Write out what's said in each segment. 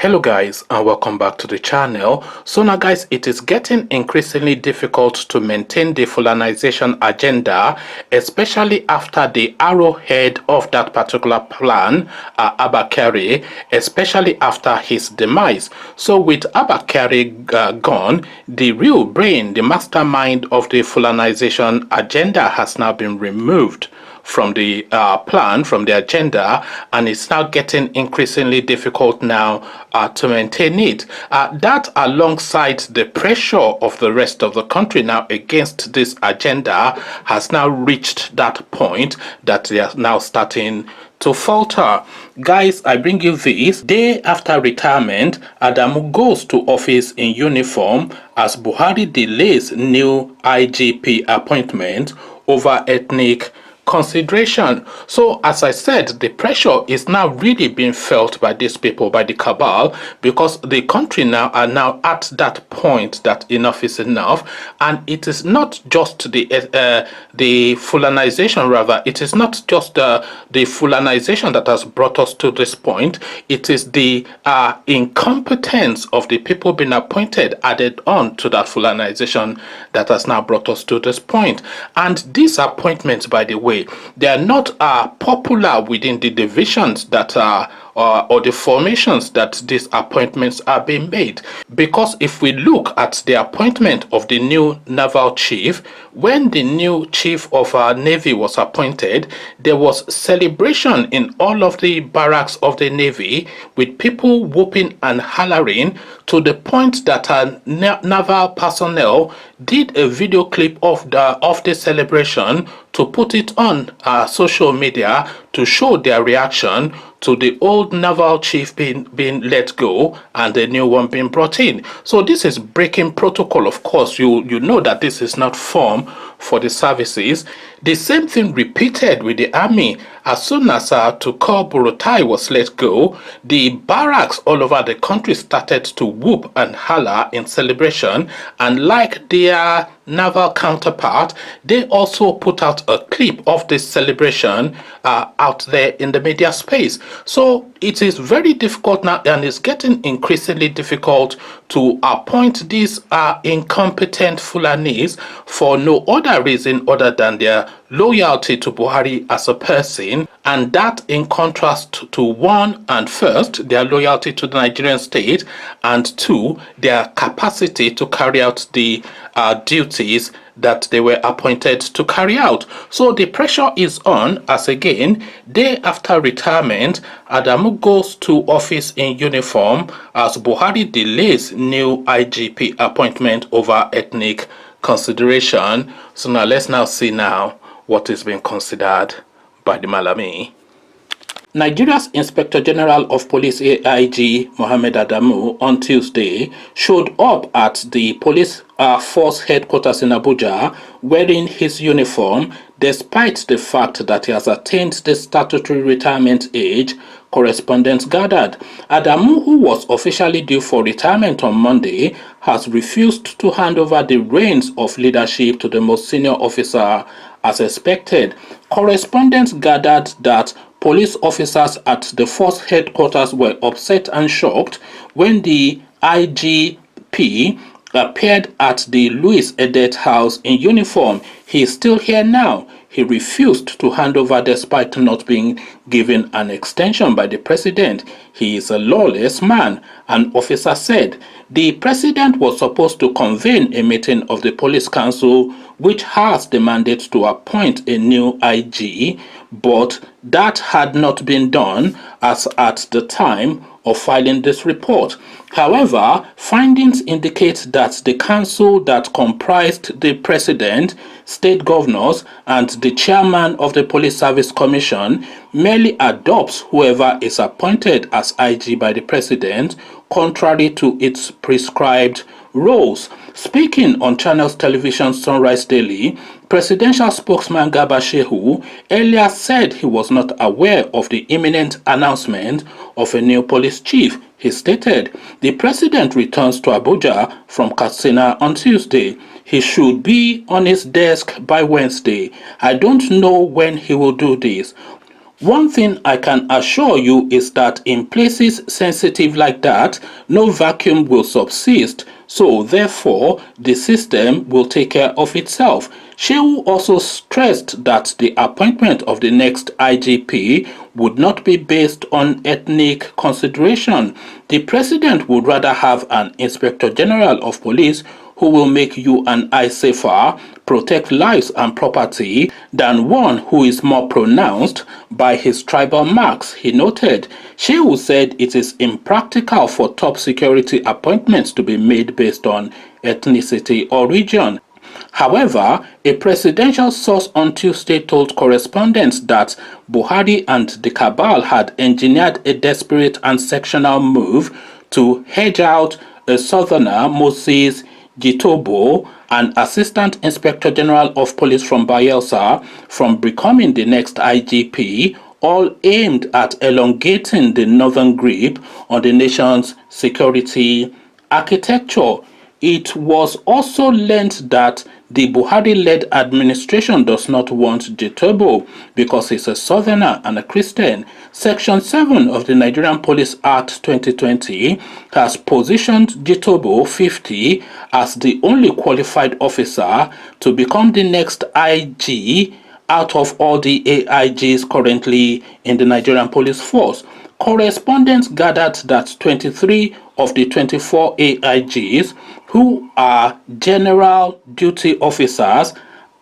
Hello guys, and welcome back to the channel. So now guys, it is getting increasingly difficult to maintain the Fulanization agenda, especially after the arrowhead of that particular plan, Abakari, especially after his demise. So with Abakari gone, the real brain, the mastermind of the Fulanization agenda has now been removed from the plan, from the agenda, and it's now getting increasingly difficult now to maintain it. That alongside the pressure of the rest of the country now against this agenda has now reached that point that they are now starting to falter. Guys, I bring you this. Day after retirement, Adamu goes to office in uniform as Buhari delays new IGP appointment over ethnic consideration. So as I said, the pressure is now really being felt by these people, by the cabal, because the country now are now at that point that enough is enough. And it is not just the Fulanization, rather it is not just the Fulanization that has brought us to this point. It is the incompetence of the people being appointed added on to that Fulanization that has now brought us to this point. And these appointments, by the way, they are not popular within the divisions that are or the formations that these appointments are being made. Because if we look at the appointment of the new naval chief, when the new chief of our navy was appointed, there was celebration in all of the barracks of the navy with people whooping and hollering, to the point that naval personnel did a video clip of the celebration to put it on social media to show their reaction to the old naval chief being let go and the new one being brought in. So this is breaking protocol. Of course, you know that this is not form for the services. The same thing repeated with the army. As soon as Tukor Buratai was let go, the barracks all over the country started to whoop and holler in celebration, and like their naval counterpart, they also put out a clip of this celebration out there in the media space. So it is very difficult now, and it's getting increasingly difficult to appoint these incompetent Fulanis for no other reason other than their loyalty to Buhari as a person, and that in contrast to one, and first, their loyalty to the Nigerian state, and two, their capacity to carry out the duties that they were appointed to carry out. So the pressure is on, as again, day after retirement, Adamu goes to office in uniform as Buhari delays new IGP appointment over ethnic consideration. So now let's now see now what is being considered by the Malami. Nigeria's Inspector General of Police AIG Mohammed Adamu on Tuesday showed up at the police force headquarters in Abuja wearing his uniform, despite the fact that he has attained the statutory retirement age, correspondents gathered. Adamu, who was officially due for retirement on Monday, has refused to hand over the reins of leadership to the most senior officer as expected. Correspondents gathered that police officers at the force headquarters were upset and shocked when the IGP appeared at the Louis Edet house in uniform. He is still here now. He refused to hand over despite not being given an extension by the president. He is a lawless man, an officer said. The president was supposed to convene a meeting of the police council, which has the mandate to appoint a new IG, but that had not been done as at the time of filing this report. However, findings indicate that the council that comprised the president, state governors, and the chairman of the Police Service Commission merely adopts whoever is appointed as IG by the president, contrary to its prescribed roles. Speaking on Channels Television Sunrise Daily, presidential spokesman Garba Shehu earlier said he was not aware of the imminent announcement of a new police chief. He stated, "The president returns to Abuja from Katsina on Tuesday. He should be on his desk by Wednesday. I don't know when he will do this. One thing I can assure you is that in places sensitive like that, no vacuum will subsist, so therefore the system will take care of itself. Shehu also stressed that the appointment of the next IGP would not be based on ethnic consideration. The president would rather have an inspector general of police who will make you and I safer, protect lives and property, than one who is more pronounced by his tribal marks, he noted. Shehu said it is impractical for top security appointments to be made based on ethnicity or region. However, a presidential source on Tuesday told correspondents that Buhari and the cabal had engineered a desperate and sectional move to hedge out a southerner, Moses Jitoboh, an assistant inspector general of police from Bayelsa, from becoming the next IGP, all aimed at elongating the northern grip on the nation's security architecture. It was also learnt that the Buhari-led administration does not want Jitoboh because he's a southerner and a Christian. Section 7 of the Nigerian Police Act 2020 has positioned Jitoboh 50 as the only qualified officer to become the next IG out of all the AIGs currently in the Nigerian police force. Correspondents gathered that 23 of the 24 AIGs, who are general duty officers,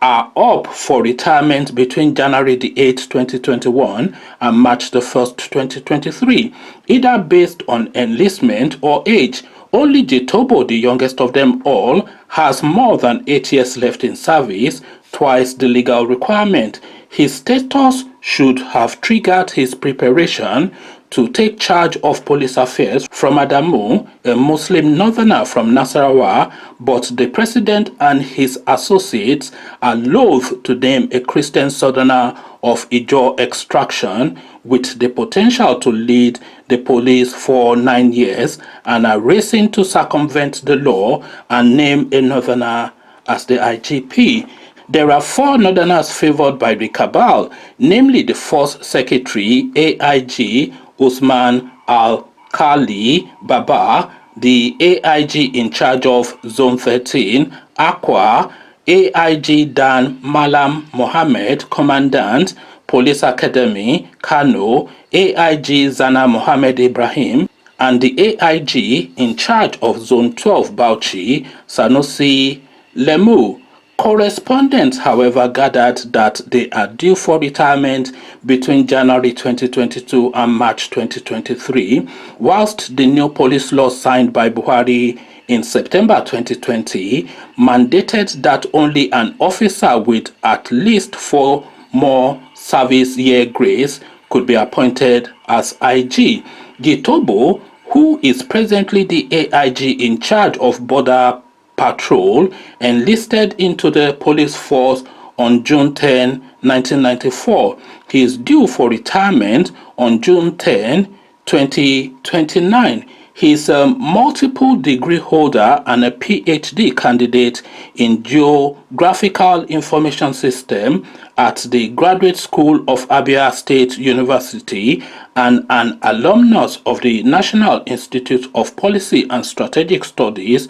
are up for retirement between January the 8th, 2021 and March the 1st, 2023, either based on enlistment or age. Only Jitoboh, the youngest of them all, has more than 8 years left in service, twice the legal requirement. His status should have triggered his preparation to take charge of police affairs from Adamu, a Muslim northerner from Nasarawa, but the president and his associates are loath to name a Christian southerner of Ijaw extraction with the potential to lead the police for 9 years, and are racing to circumvent the law and name a northerner as the IGP. There are 4 northerners favored by the cabal, namely the Force Secretary, AIG Usman Al-Khali Baba, the AIG in charge of Zone 13, Aqua, AIG Dan Malam Mohammed, Commandant, Police Academy, Kano, AIG Zana Mohammed Ibrahim, and the AIG in charge of Zone 12 Bauchi, Sanusi Lemu. Correspondents, however, gathered that they are due for retirement between January 2022 and March 2023, whilst the new police law signed by Buhari in September 2020 mandated that only an officer with at least 4 more service year grace could be appointed as IG. Jitoboh, who is presently the AIG in charge of border patrol, enlisted into the police force on June 10, 1994. He is due for retirement on June 10, 2029. He is a multiple degree holder and a PhD candidate in Geographical Information System at the Graduate School of Abia State University and an alumnus of the National Institute of Policy and Strategic Studies,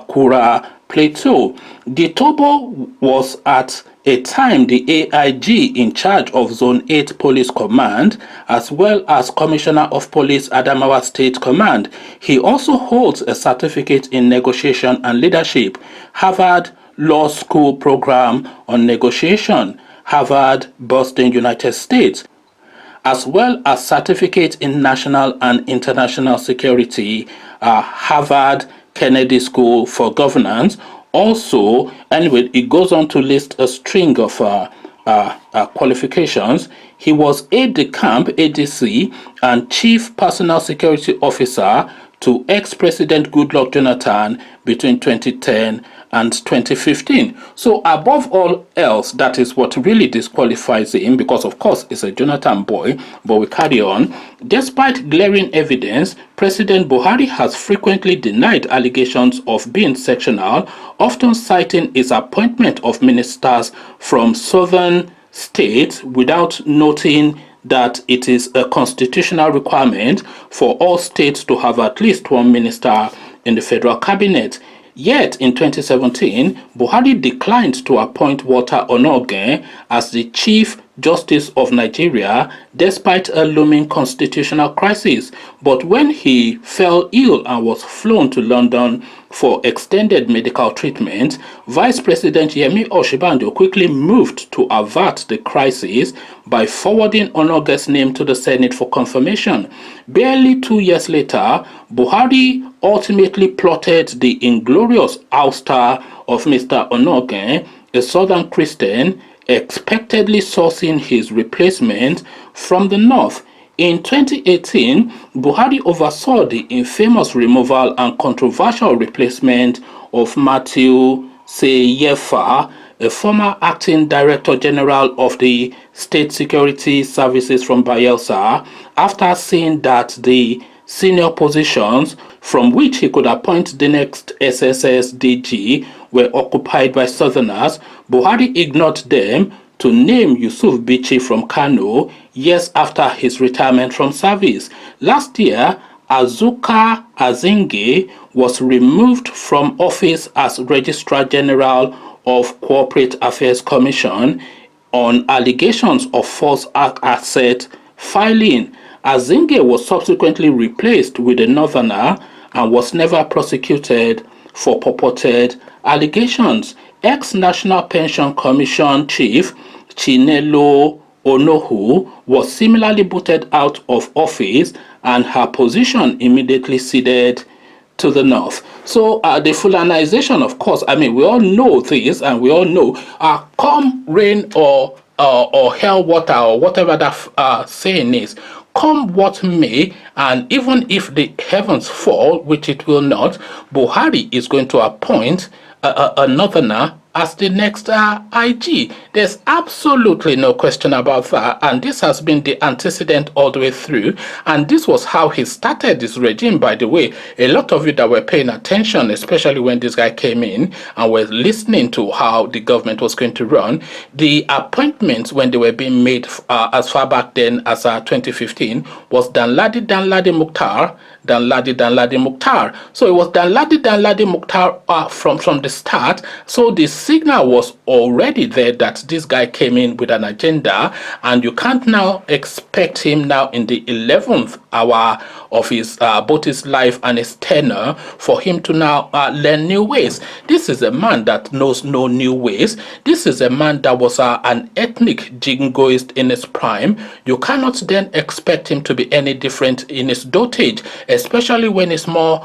Kura Plateau. Jitoboh was at a time the AIG in charge of Zone 8 Police Command, as well as Commissioner of Police Adamawa State Command. He also holds a certificate in negotiation and leadership, Harvard Law School Program on Negotiation, Harvard, Boston, United States, as well as certificate in national and international security, Harvard Kennedy School for Governance. Also, anyway, it goes on to list a string of qualifications. He was aide-de-camp, ADC, and Chief Personal Security Officer to ex-President Goodluck Jonathan between 2010 and 2015. So above all else, that is what really disqualifies him, because of course it's a Jonathan boy, but we carry on. Despite glaring evidence, President Buhari has frequently denied allegations of being sectional, often citing his appointment of ministers from southern states without noting that it is a constitutional requirement for all states to have at least one minister in the federal cabinet. Yet in 2017, Buhari declined to appoint Walter Onoge as the Chief Justice of Nigeria despite a looming constitutional crisis. But when he fell ill and was flown to London for extended medical treatment, Vice President Yemi Osinbajo quickly moved to avert the crisis by forwarding Onoge's name to the Senate for confirmation. Barely 2 years later, Buhari ultimately plotted the inglorious ouster of Mr. Onoge, a Southern Christian, expectedly sourcing his replacement from the north. In 2018, Buhari oversaw the infamous removal and controversial replacement of Matthew Seyefa, a former acting Director General of the State Security Services from Bayelsa, after seeing that the senior positions from which he could appoint the next SSS DG were occupied by Southerners. Buhari ignored them to name Yusuf Bichi from Kano years after his retirement from service. Last year, Azuka Azinge was removed from office as Registrar General of Corporate Affairs Commission on allegations of false asset filing. Azinge was subsequently replaced with a northerner and was never prosecuted for purported allegations. Ex-National Pension Commission Chief Chinelo Onohu was similarly booted out of office and her position immediately ceded to the north. So the Fulanization, of course, I mean, we all know this, and we all know, come rain or hell water, or whatever that saying is, come what may, and even if the heavens fall, which it will not, Buhari is going to appoint a northerner as the next IG. There's absolutely no question about that, and this has been the antecedent all the way through, and this was how he started this regime, by the way. A lot of you that were paying attention, especially when this guy came in and were listening to how the government was going to run, the appointments when they were being made as far back then as 2015 was Danladi Mukhtar, Danladi Mukhtar. So it was Danladi Mukhtar from the start. So the signal was already there that this guy came in with an agenda, and you can't now expect him now in the 11th hour of his both his life and his tenure for him to now learn new ways. This is a man that knows no new ways. This is a man that was an ethnic jingoist in his prime. You cannot then expect him to be any different in his dotage, especially when it's more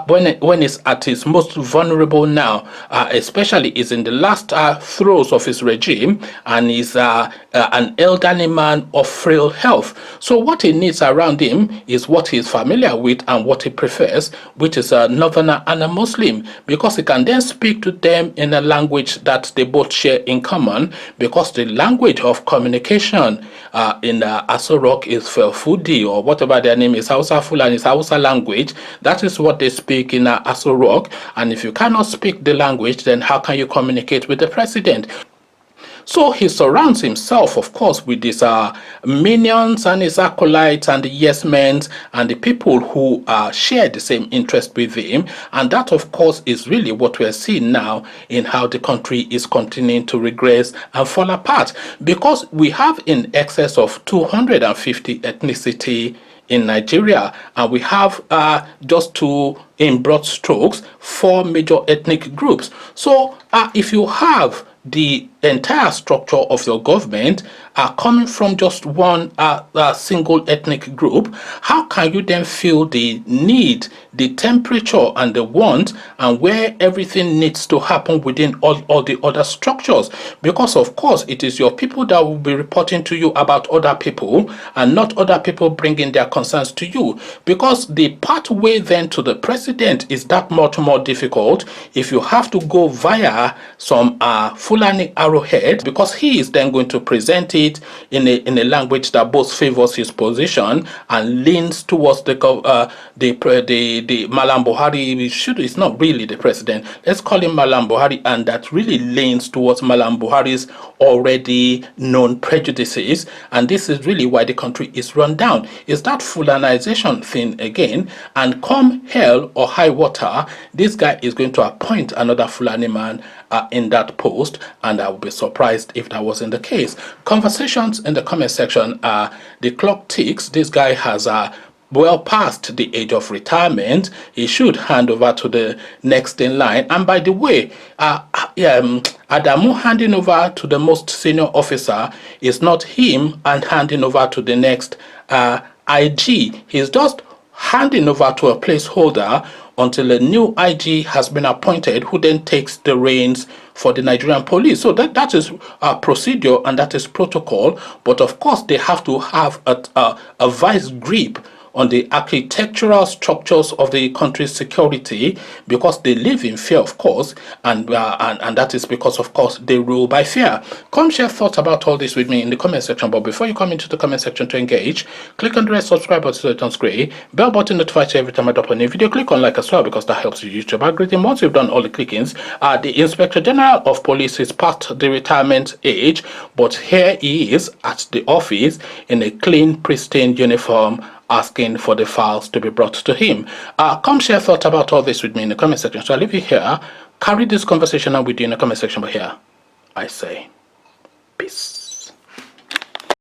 when it's at his most vulnerable now, especially is in the last throes of his regime, and is an elderly man of frail health. So what he needs around him is what he's familiar with and what he prefers, which is a northerner and a Muslim, because he can then speak to them in a language that they both share in common, because the language of communication in Aso Rock is Felfudi, or whatever their name is, Hausa Fulani, is Hausa language. That is what they speak in Aso Rock, and if you cannot speak the language, then how can you communicate with the president? So he surrounds himself, of course, with his minions and his acolytes and the yes men and the people who share the same interest with him. And that, of course, is really what we're seeing now in how the country is continuing to regress and fall apart. Because we have in excess of 250 ethnicity in Nigeria, and we have just two, in broad strokes, 4 major ethnic groups. So if you have the entire structure of your government are coming from just one single ethnic group, how can you then feel the need, the temperature and the want, and where everything needs to happen within all the other structures? Because of course it is your people that will be reporting to you about other people, and not other people bringing their concerns to you, because the pathway then to the president is that much more difficult if you have to go via some Fulani arrowhead, because he is then going to present it in a language that both favors his position and leans towards the Malam Buhari. It's not really the president. Let's call him Malam Buhari, and that really leans towards Malam Buhari's already known prejudices, and this is really why the country is run down. Is that Fulanization thing again, and come hell or high water, this guy is going to appoint another Fulani man in that post, and I would be surprised if that wasn't the case. Conversations in the comment section, the clock ticks. This guy has well past the age of retirement. He should hand over to the next in line. And by the way, Adamu handing over to the most senior officer is not him and handing over to the next IG. He's just handing over to a placeholder until a new IG has been appointed, who then takes the reins for the Nigerian police. So that is a procedure and that is protocol. But of course, they have to have a vice grip on the architectural structures of the country's security, because they live in fear, of course, and that is because, of course, they rule by fear. Come share thoughts about all this with me in the comment section. But before you come into the comment section to engage, click on the red subscribe button so it turns gray, bell button notifies you every time I drop a new video. Click on like as well, because that helps the YouTube algorithm. Once you've done all the clickings, the Inspector General of Police is past the retirement age, but here he is at the office in a clean, pristine uniform, asking for the files to be brought to him. Come share thoughts about all this with me in the comment section. So I'll leave you here. Carry this conversation on with you in the comment section. But here, I say, peace.